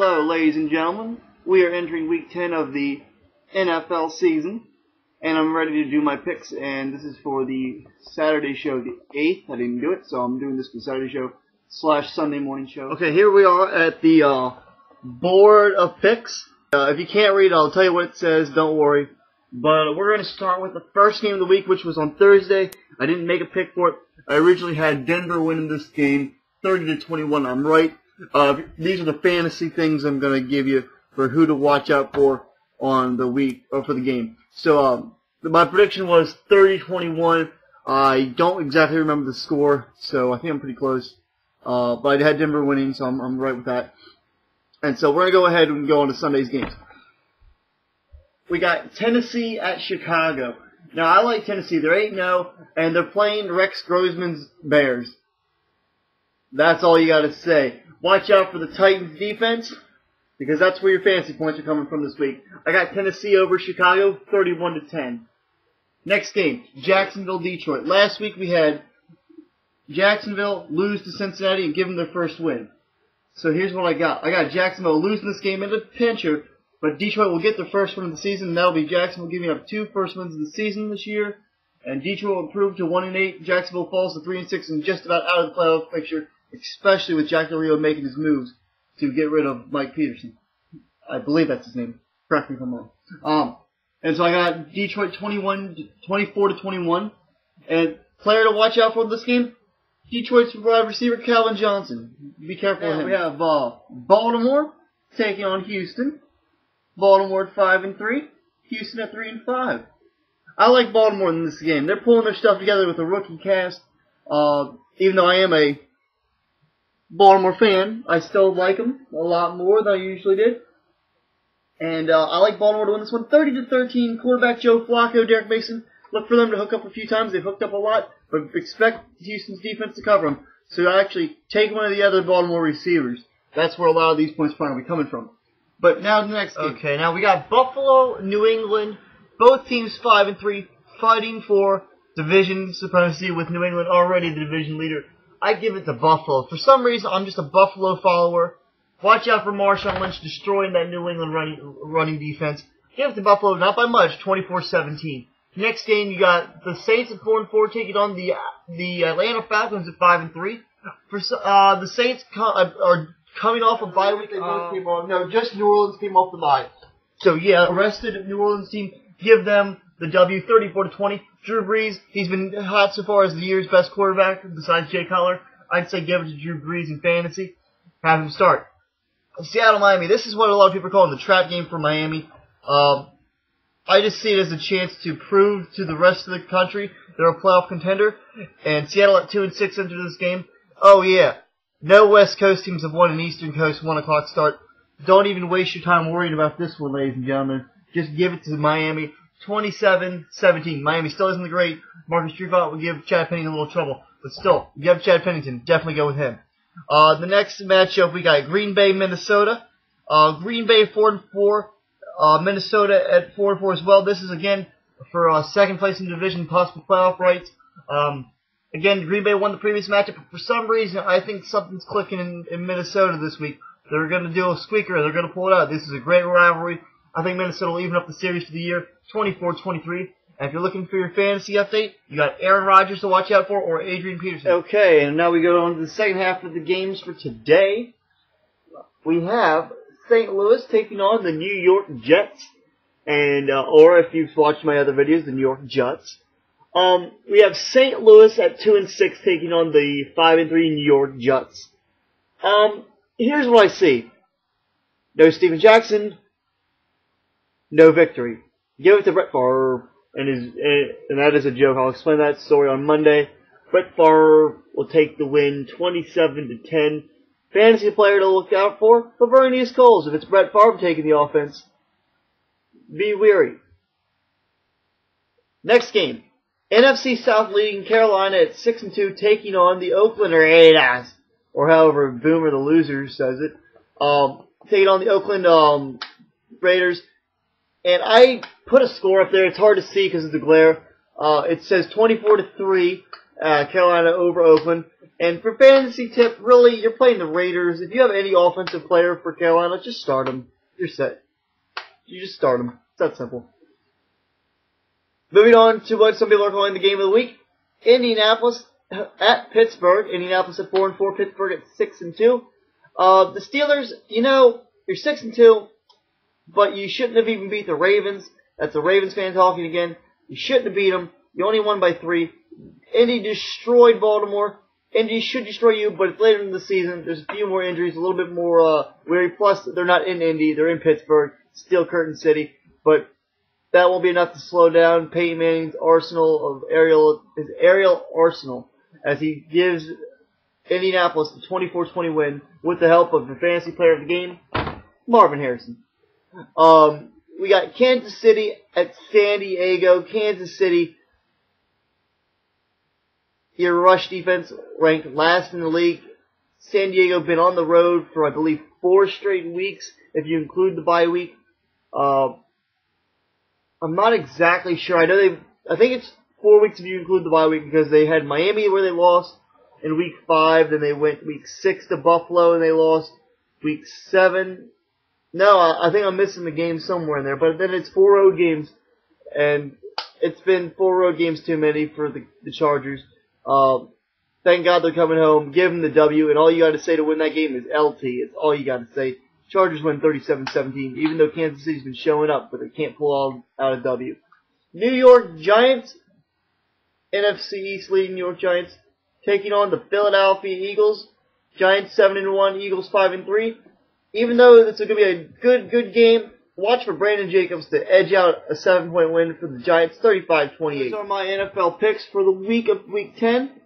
Hello, ladies and gentlemen. We are entering week 10 of the NFL season, and I'm ready to do my picks, and this is for the Saturday show, the 8th. I didn't do it, so I'm doing this for the Saturday show / Sunday morning show. Okay, here we are at the board of picks. If you can't read, I'll tell you what it says, don't worry. But we're going to start with the first game of the week, which was on Thursday. I didn't make a pick for it. I originally had Denver winning this game, 30-21. I'm right. These are the fantasy things I'm going to give you for who to watch out for on the week, or for the game. So, my prediction was 30-21. I don't exactly remember the score, so I think I'm pretty close. But I had Denver winning, so I'm right with that. And so we're going to go ahead and go on to Sunday's games. We got Tennessee at Chicago. Now, I like Tennessee. They're 8-0, and they're playing Rex Grossman's Bears. That's all you got to say. Watch out for the Titans defense, because that's where your fantasy points are coming from this week. I got Tennessee over Chicago, 31-10. Next game, Jacksonville-Detroit. Last week we had Jacksonville lose to Cincinnati and give them their first win. So here's what I got. I got Jacksonville losing this game in a pincher, but Detroit will get their first win of the season, and that'll be Jacksonville giving up 2 first wins of the season this year. And Detroit will improve to 1-8. Jacksonville falls to 3-6 and just about out of the playoff picture, especially with Jack Del Rio making his moves to get rid of Mike Peterson. I believe that's his name. Correct me if I'm wrong. And so I got Detroit 24-21. And player to watch out for this game, Detroit's wide receiver Calvin Johnson. Be careful with him. We have Baltimore taking on Houston. Baltimore at 5-3. Houston at 3-5. I like Baltimore in this game. They're pulling their stuff together with a rookie cast. Even though I am a Baltimore fan, I still like them a lot more than I usually did. And I like Baltimore to win this one. 30-13, quarterback Joe Flacco, Derek Mason. Look for them to hook up a few times. They've hooked up a lot, but expect Houston's defense to cover them. So actually take one of the other Baltimore receivers. That's where a lot of these points are probably coming from. But now the next game. Okay, now we got Buffalo, New England. Both teams 5-3, fighting for division supremacy with New England already the division leader. I give it to Buffalo. For some reason, I'm just a Buffalo follower. Watch out for Marshawn Lynch destroying that New England running defense. Give it to Buffalo, not by much, 24-17. Next game, you got the Saints at 4-4 taking on the Atlanta Falcons at 5-3. For the Saints are coming off a bye week. They both came on. No, just New Orleans came off the bye. So yeah, rested New Orleans team. Give them the W, 34-20. Drew Brees, he's been hot so far as the year's best quarterback, besides Jay Cutler. I'd say give it to Drew Brees in fantasy. Have him start. Seattle, Miami. This is what a lot of people are calling the trap game for Miami. I just see it as a chance to prove to the rest of the country they're a playoff contender. And Seattle at 2-6 into this game. Oh yeah, no West Coast teams have won an Eastern Coast 1 o'clock start. Don't even waste your time worrying about this one, ladies and gentlemen. Just give it to Miami. 27-17. Miami still isn't great. Marcus Trufant will give Chad Pennington a little trouble. But still, if you have Chad Pennington, definitely go with him. The next matchup, we got Green Bay, Minnesota. Green Bay 4-4. Minnesota at 4-4 as well. This is, again, for second place in the division, possible playoff rights. Again, Green Bay won the previous matchup. But for some reason, I think something's clicking in Minnesota this week. They're going to do a squeaker. They're going to pull it out. This is a great rivalry. I think Minnesota will even up the series for the year, 24-23. And if you're looking for your fantasy update, you got Aaron Rodgers to watch out for or Adrian Peterson. Okay, and now we go on to the second half of the games for today. We have St. Louis taking on the New York Jets, and or if you've watched my other videos, the New York Jets. We have St. Louis at 2-6 taking on the 5-3 New York Jets. Here's what I see: no Steven Jackson. No victory. Give it to Brett Favre, and that is a joke. I'll explain that story on Monday. Brett Favre will take the win, 27-10. Fantasy player to look out for: Laveranues Coles. If it's Brett Favre taking the offense, be weary. Next game, NFC South leading Carolina at 6-2, taking on the Oakland Raiders, or however Boomer the Loser says it. Taking on the Oakland Raiders. And I put a score up there. It's hard to see because of the glare. It says 24-3, Carolina over Oakland. And for fantasy tip, really, you're playing the Raiders. If you have any offensive player for Carolina, just start them. You're set. You just start them. It's that simple. Moving on to what some people are calling the game of the week. Indianapolis at Pittsburgh. Indianapolis at 4-4. Pittsburgh at 6-2. The Steelers, you know, you're 6-2, but you shouldn't have even beat the Ravens. That's the Ravens fan talking again. You shouldn't have beat them. You only won by 3. Indy destroyed Baltimore. Indy should destroy you, but it's later in the season. There's a few more injuries, a little bit more weary. Plus, they're not in Indy. They're in Pittsburgh, Steel Curtain City. But that won't be enough to slow down Peyton Manning's arsenal of his aerial arsenal, as he gives Indianapolis the 24-20 win with the help of the fantasy player of the game, Marvin Harrison. We got Kansas City at San Diego. Kansas City, your rush defense ranked last in the league. San Diego been on the road for, I believe, 4 straight weeks, if you include the bye week. I'm not exactly sure. I think it's 4 weeks if you include the bye week, because they had Miami where they lost in week 5, then they went week 6 to Buffalo and they lost. Week 7, no, I think I'm missing the game somewhere in there, but then it's 4 road games, and it's been 4 road games too many for the Chargers. Thank God they're coming home. Give them the W, and all you got to say to win that game is LT. It's all you got to say. Chargers win 37-17, even though Kansas City's been showing up, but they can't pull out a W. New York Giants, NFC East leading New York Giants, taking on the Philadelphia Eagles. Giants 7-1, Eagles 5-3. Even though it's going to be a good game, watch for Brandon Jacobs to edge out a 7-point win for the Giants, 35-28. Those are my NFL picks for the week of Week 10.